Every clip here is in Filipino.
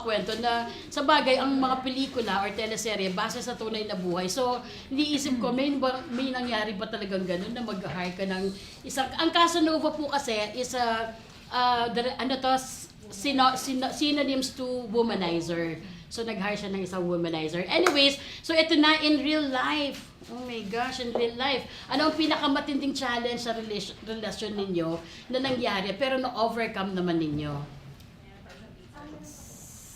kwento na sa bagay ang mga pelikula or teleserye base sa tunay na buhay. So, iniisip ko, may nangyari ba talagang ganun na mag-hire ka ng isang... Ang Casanova po kasi is synonyms to womanizer. So, nag-hire siya ng isang womanizer. Anyways, so ito na in real life. Oh my gosh, in real life. Ano ang pinakamatinding challenge sa relasyon ninyo na nangyari pero na-overcome naman ninyo?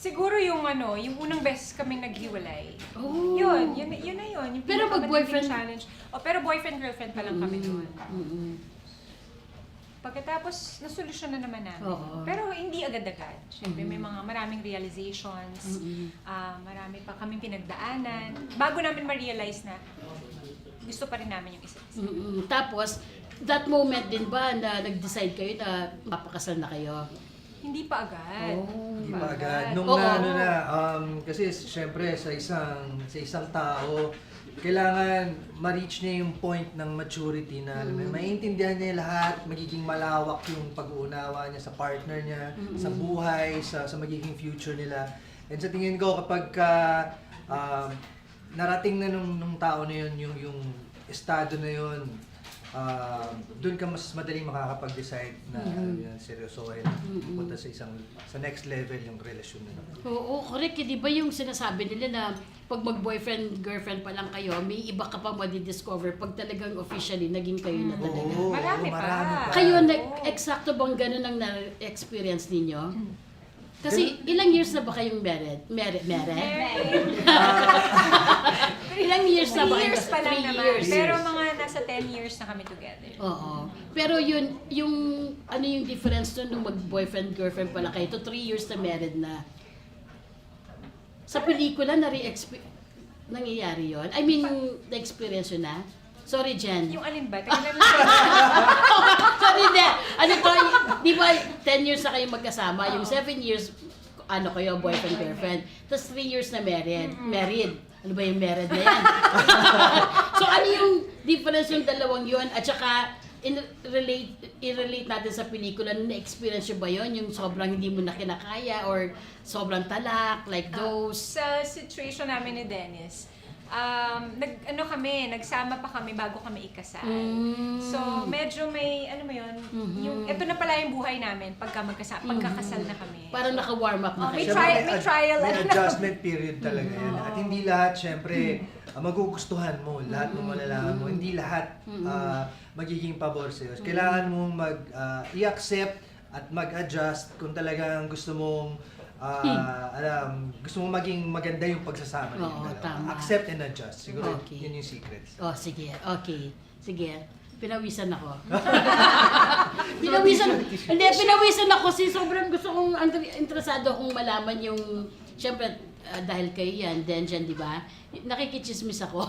Siguro yung yung unang beses kaming naghiwalay. Oh. Yun na yun. Yung Pero mag-boyfriend- challenge. Pero boyfriend-girlfriend pa lang kami noon. Pagkatapos, nasolusyon na naman namin. Oo. Pero hindi agad-agad. Siyempre, may maraming realizations. Marami pa kaming pinagdaanan. Bago namin ma-realize na gusto pa rin namin yung isa't isa. Tapos, that moment din ba na nag-decide kayo na mapakasal na kayo? Hindi pa agad. Hindi pa agad. Nung Oo. kasi syempre sa isang tao, kailangan ma-reach niya yung point ng maturity na maiintindihan niya lahat, magiging malawak yung pag-uunawa niya sa partner niya, sa buhay, sa magiging future nila. And sa tingin ko kapag narating na nung tao na yun, yung estado na yun, doon ka mas madaling makakapag-decide na seryosohin, punta sa next level yung relasyon nila. Oo, correct. Di ba yung sinasabi nila na pag mag-boyfriend, girlfriend pa lang kayo, may iba ka pa madidiscover pag talagang officially naging kayo na talaga. Oo, Marami pa. Kayo, eksakto bang ganun ang na-experience ninyo? Kasi ilang years na ba kayong married? Ilang years na ba 3 kayo? years pa lang 3 naman. years. Pero mga nasa 10 years na kami together. Oo. Pero yun, yung difference nun nung mag-boyfriend, girlfriend pala kayo, to 3 years na married na. Sa pelikula, nangyayari yun? I mean, na-experience yun na? Sorry, Jen. Yung alin ba? Sorry, hindi. Ano to, di ba 10 years na kayo magkasama, yung 7 years, kayo, boyfriend, girlfriend, tapos 3 years na married. Ano ba yung married na yan? So, ano yung difference yung dalawang yun? At saka, i-relate natin sa pelikula, na-experience nyo ba yun? Yung sobrang hindi mo na kinakaya or sobrang talak, like those? Sa situation namin ni Dennis, nagsama pa kami bago kami ikasal. So, medyo may, ito na pala yung buhay namin pagkakasal na kami. Parang naka-warm up na May kayo. trial. May adjustment period talaga yan. At hindi lahat, syempre, magugustuhan mo. Lahat mo malalaman mo. Hindi lahat magiging pabor sa'yo. Kailangan mong i-accept at mag-adjust kung talagang gusto mong gusto mo maging maganda yung pagsasama niyo. Oo, tama. Accept and adjust. Siguro Okay. yun yung secret. Oh, sige. Okay. Sige. Pinawisan ako. Pinawisan ako kasi sobrang gusto kong, interesado akong malaman yung, syempre, dahil kayo yan, Denjan, di ba? Nakikichismis ako.